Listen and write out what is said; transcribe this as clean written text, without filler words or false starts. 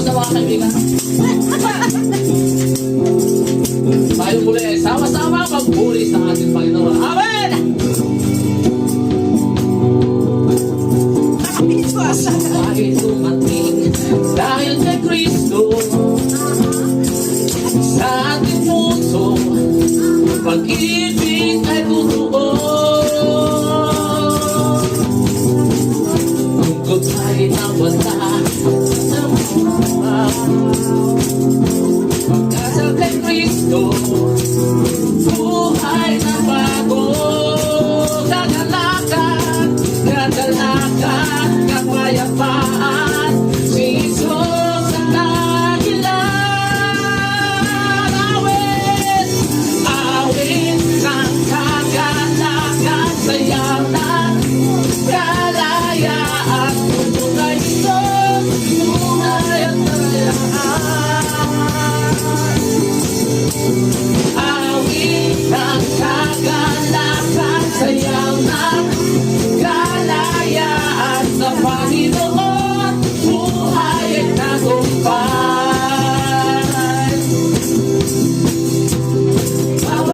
sa mga kaibigan. Tayo muli ay sama-sama magburi sa ating Panginoon. Amen! Dahil dumating, dahil kay Kristo, sa ating puso, pag-ibig ay totoo. Tungkol ay nawala sa mga pagkasal kay Kristo, buhay na bago. Kagalakan, kagalakan, kapayapaan, si Jesus ang dahilan. Awit, awit ng kagalakan, sayaw ng kalayaan. Tunay ito, tunay ang kalayaan. Awit ng kagalakan, sayaw ng